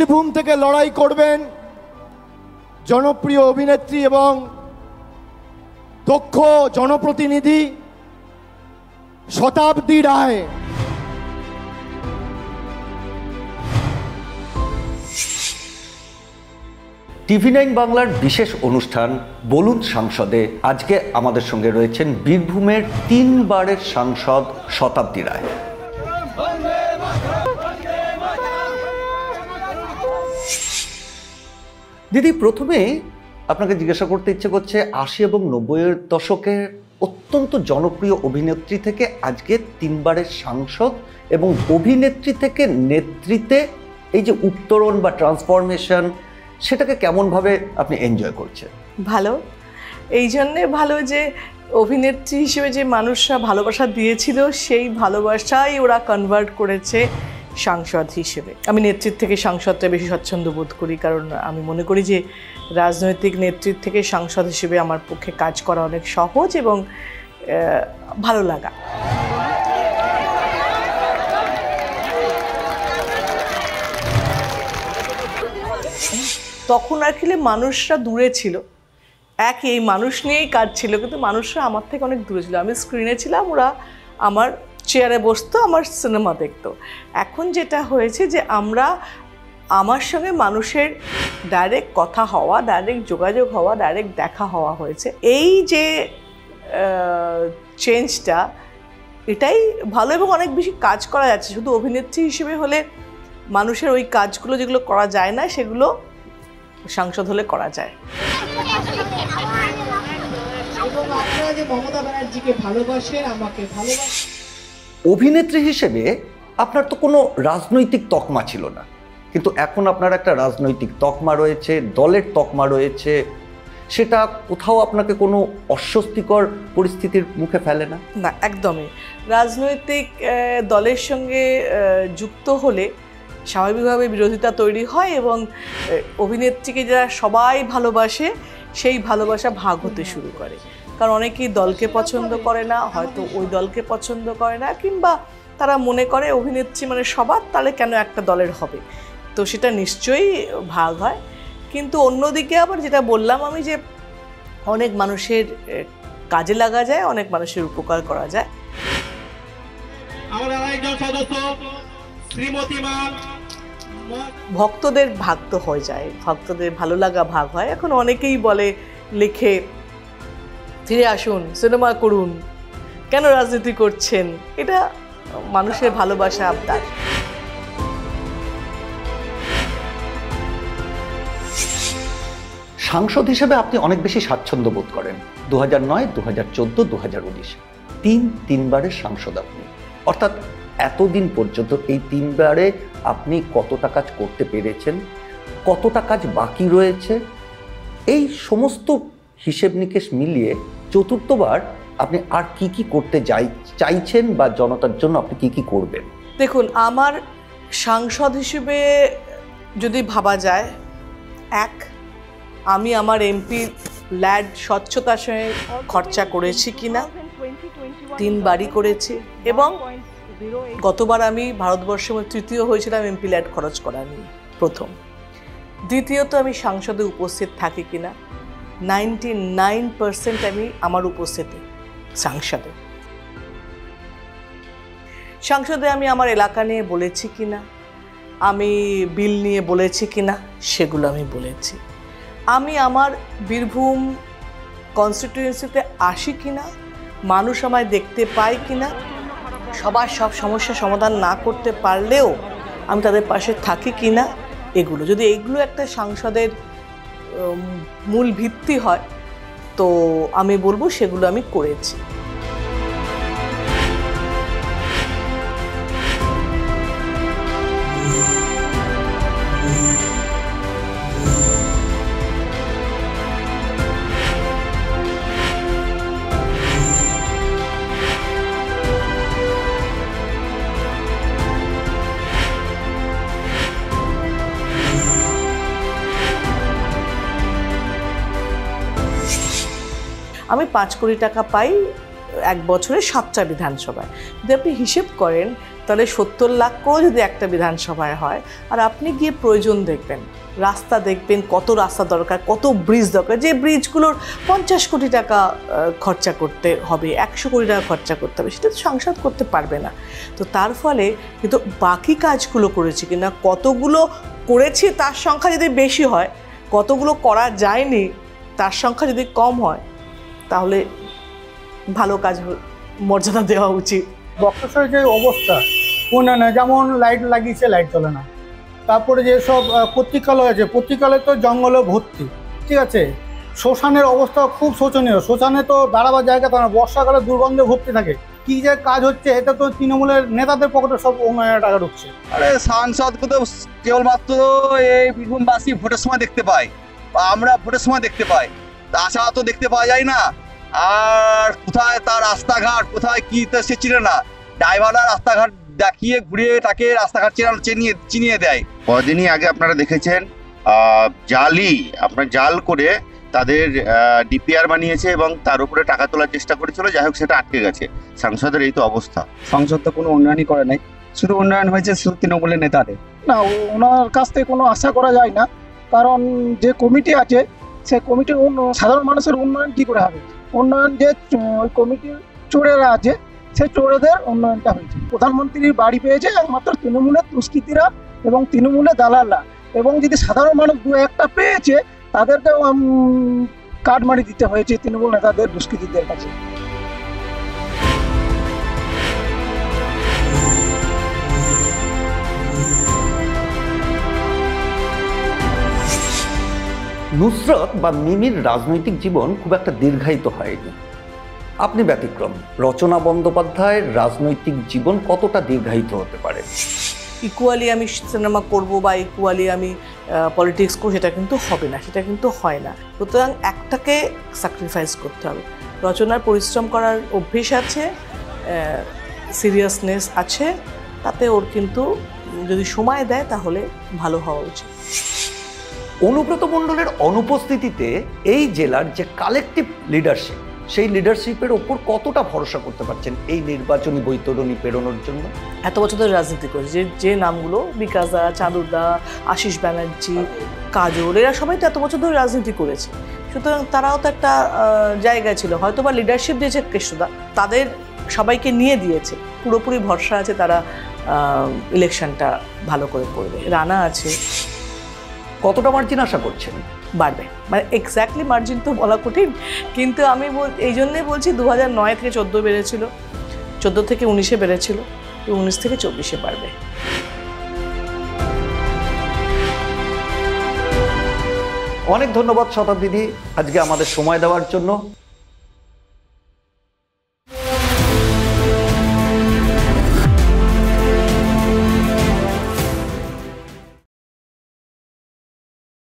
বীরভূম থেকে লড়াই করবেন জনপ্রিয় অভিনেত্রী এবং দক্ষ জনপ্রতিনিধি শতাব্দী রায়। TV9 বাংলার বিশেষ অনুষ্ঠান বলুন সাংসদে আজকে আমাদের সঙ্গে রয়েছেন বীরভূমের 3 বারের সাংসদ শতাব্দী রায়। দিদি, প্রথমে আপনাকে জিজ্ঞাসা করতে ইচ্ছে করছে, 80 এবং 90-এর দশকের অত্যন্ত জনপ্রিয় অভিনেত্রী থেকে আজকে 3 বারের সাংসদ এবং অভিনেত্রী থেকে নেতৃত্বে এই যে উত্তরণ বা ট্রান্সফরমেশন, সেটাকে কেমনভাবে আপনি এনজয় করছেন? ভালো, এই জন্যে ভালো যে অভিনেত্রী হিসেবে যে মানুষরা ভালোবাসা দিয়েছিল সেই ভালোবাসাই ওরা কনভার্ট করেছে সাংসদ হিসেবে। আমি নেতৃত্ব থেকে সাংসদটা বেশি স্বচ্ছন্দ্য বোধ করি, কারণ আমি মনে করি যে রাজনৈতিক নেতৃত্ব থেকে সাংসদ হিসেবে আমার পক্ষে কাজ করা অনেক সহজ এবং ভালো লাগা। তখন আর কি মানুষরা দূরে ছিল, এই মানুষ নিয়েই কাজ ছিল, কিন্তু মানুষরা আমার থেকে অনেক দূরে ছিল। আমি স্ক্রিনে ছিলাম, ওরা আমার চেয়ারে বসতো, আমার সিনেমা দেখতো। এখন যেটা হয়েছে যে আমার সঙ্গে মানুষের ডাইরেক্ট কথা হওয়া, ডাইরেক্ট যোগাযোগ হওয়া, ডাইরেক্ট দেখা হওয়া হয়েছে। এই যে চেঞ্জটা, এটাই ভালো এবং অনেক বেশি কাজ করা যাচ্ছে। শুধু অভিনেত্রী হিসেবে হলে মানুষের ওই কাজগুলো যেগুলো করা যায় না, সেগুলো সাংসদ হলে করা যায়। অভিনেত্রী হিসেবে আপনার তো কোনো রাজনৈতিক তকমা ছিল না, কিন্তু এখন আপনার একটা রাজনৈতিক তকমা রয়েছে, দলের তকমা রয়েছে। সেটা কোথাও আপনাকে কোনো অস্বস্তিকর পরিস্থিতির মুখে ফেলে না? না, একদমই। রাজনৈতিক দলের সঙ্গে যুক্ত হলে স্বাভাবিকভাবে বিরোধিতা তৈরি হয় এবং অভিনেত্রীকে যারা সবাই ভালোবাসে সেই ভালোবাসা ভাগ হতে শুরু করে। কারণ অনেকেই দলকে পছন্দ করে না, হয়তো ওই দলকে পছন্দ করে না, কিংবা তারা মনে করে অভিনেত্রী মানে সবার, তাহলে কেন একটা দলের হবে। তো সেটা নিশ্চয়ই ভাগ হয়। কিন্তু অন্যদিকে আবার যেটা বললাম আমি, যে অনেক মানুষের কাজে লাগা যায়, অনেক মানুষের উপকার করা যায়। ভক্তদের ভাগ তো হয়ে যায়, ভক্তদের ভালো লাগা ভাগ হয়। এখন অনেকেই বলে, লিখে, ফিরে আসুন, সিনেমা করুন, কেন রাজনীতি করছেন। এটা মানুষের ভালোবাসা, আবদার। সাংসদ হিসেবে আপনি অনেক বেশি স্বাচ্ছন্দ্য বোধ করেন। 2009, 2014, 2019 তিন বারের সাংসদ আপনি। অর্থাৎ এতদিন পর্যন্ত এই 3 বারে আপনি কতটা কাজ করতে পেরেছেন, কতটা কাজ বাকি রয়েছে, এই সমস্ত হিসেব নিকেশ মিলিয়ে চতুর্থবার আপনি আর কি করতে চাইছেন বা জনতার জন্য আপনি কি করবেন? দেখুন, আমার সাংসদ হিসেবে যদি ভাবা যায়, আমি আমার এমপি ল্যাড স্বচ্ছতার সঙ্গে খরচা করেছি কিনা, 3 বারই করেছি, এবং গতবার আমি ভারতবর্ষের মধ্যে 3য় হয়েছিলাম এমপি ল্যাড খরচ করা নিয়ে, প্রথম। দ্বিতীয়ত, আমি সংসদে উপস্থিত থাকি কিনা, 99% আমি আমার উপস্থিতি সংসদে আমি আমার এলাকা নিয়ে বলেছি কিনা, আমি বিল নিয়ে বলেছি কিনা, সেগুলো আমি বলেছি। আমি আমার বীরভূম কনস্টিটিউয়েন্সিতে আসি কিনা, মানুষ আমায় দেখতে পায় কিনা, সবার সব সমস্যার সমাধান না করতে পারলেও আমি তাদের পাশে থাকি কিনা, এগুলো যদি এইগুলো একটা সাংসদের মূল ভিত্তি হয়, তো আমি বলবো সেগুলো আমি করেছি। আমি 5 কোটি টাকা পাই এক বছরে 7টা বিধানসভায়। যদি আপনি হিসেব করেন তাহলে 70 লাখ করেও যদি একটা বিধানসভায় হয়, আর আপনি গিয়ে প্রয়োজন দেখবেন, রাস্তা দেখবেন, কত রাস্তা দরকার, কত ব্রিজ দরকার, যে ব্রিজগুলোর 50 কোটি টাকা খরচা করতে হবে, 100 কোটি টাকা খরচা করতে হবে, সেটা তো সংসদ করতে পারবে না। তো তার ফলে কিন্তু বাকি কাজগুলো করেছি কিনা, কতগুলো করেছি তার সংখ্যা যদি বেশি হয়, কতগুলো করা যায়নি তার সংখ্যা যদি কম হয়, তাহলে ভালো কাজ মর্যাদা দেওয়া উচিত। বক্রেশ্বরের যে অবস্থা উন্নয়নে, যেমন লাইট লাগিয়েছে, লাইট চলে না। তারপরে যেসব পত্রিকালয় আছে, পত্রিকালয় তো জঙ্গলে ভর্তি, ঠিক আছে। শ্মশানের অবস্থা খুব শোচনীয়, শ্মশানে তো দাঁড়াবার জায়গা তো না, বর্ষাকালে দুর্গন্ধে ভর্তি থাকে। কি যে কাজ হচ্ছে, এটা তো তৃণমূলের নেতাদের পকেটে সব উন্নয়নের টাকা ঢুকছে। আরে সাংসদকে তো কেবলমাত্র এই বীরভূমবাসী ভোটের সময় দেখতে পাই, বা আমরা ভোটের সময় দেখতে পাই, তাছাড়া তো দেখতে পাওয়া যায় না। আর কোথায় তার রাস্তাঘাট, কোথায় কি তা সে চিনে না। ড্রাইভাররা রাস্তাঘাট দেখিয়ে ঘুরিয়ে তাকে রাস্তাঘাট চিনিয়ে দেয়। কদিনই আগে আপনারা দেখেছেন আপনার জাল করে তাদের ডিপিআর বানিয়েছে এবং তার উপরে টাকা তোলার চেষ্টা করেছিল, যাই হোক সেটা আটকে গেছে। সাংসদের এই তো অবস্থা। সংসদ তো কোনো উন্নয়নই করে নাই, শুধু উন্নয়ন হয়েছে শুধু তৃণমূলের নেতাদের। না, ওনার কাছ থেকে কোনো আশা করা যায় না, কারণ যে কমিটি আছে সে কমিটির সাধারণ মানুষের উন্নয়ন কি করে হবে? উন্নয়ন যে ওই কমিটির চোরেরা আছে, সেই চোরেদের উন্নয়নটা হয়েছে। প্রধানমন্ত্রীর বাড়ি পেয়েছে একমাত্র তৃণমূলের দুষ্কৃতীরা এবং তৃণমূলের দালালরা, এবং যদি সাধারণ মানুষ দু একটা পেয়েছে তাদেরকেও কাটমারি দিতে হয়েছে তৃণমূল নেতাদের, দুষ্কৃতীদের কাছে। নুসরত বা মিমির রাজনৈতিক জীবন খুব একটা দীর্ঘায়িত হয়নি। আপনি ব্যতিক্রম। রচনা বন্দ্যোপাধ্যায়ের রাজনৈতিক জীবন কতটা দীর্ঘায়িত হতে পারে? ইকুয়ালি আমি সিনেমা করব বা ইকুয়ালি আমি পলিটিক্স করব, সেটা কিন্তু হবে না, সেটা কিন্তু হয় না। সুতরাং একটাকে স্যাক্রিফাইস করতে হবে। রচনার পরিশ্রম করার অভ্যেস আছে, সিরিয়াসনেস আছে, তাতে ওর কিন্তু যদি সময় দেয় তাহলে ভালো হওয়া উচিত। অনুব্রত মণ্ডলের অনুপস্থিতিতে এই জেলার যে কালেকটিভ লিডারশিপ, সেই লিডারশিপের ওপর কতটা ভরসা করতে পারছেন এই নির্বাচনী বৈতরণী পেরোনোর জন্য? এত বছর ধরে রাজনীতি করেছে, যে নামগুলো বিকাশ দা, চাঁদুরদা, আশিস ব্যানার্জি, কাজল, এরা সবাই তো এত বছর ধরে রাজনীতি করেছে। সুতরাং তারাও তো একটা জায়গায় ছিল, হয়তো বা লিডারশিপ দিয়েছে কৃষ্ণদা, তাদের সবাইকে নিয়ে দিয়েছে, পুরোপুরি ভরসা আছে তারা ইলেকশনটা ভালো করে করবে। রানা আছে। কতটা মার্জিন আশা করছেন? বাড়বে, মানে এক্স্যাক্টলি মার্জিন তো বলা কঠিন, কিন্তু আমি এই জন্যই বলছি 2009 থেকে 14 বেড়েছিল, 14 থেকে 19-এ বেড়েছিল, 19 থেকে 24-এ বাড়বে। অনেক ধন্যবাদ শতাব্দীদি আজকে আমাদের সময় দেওয়ার জন্য।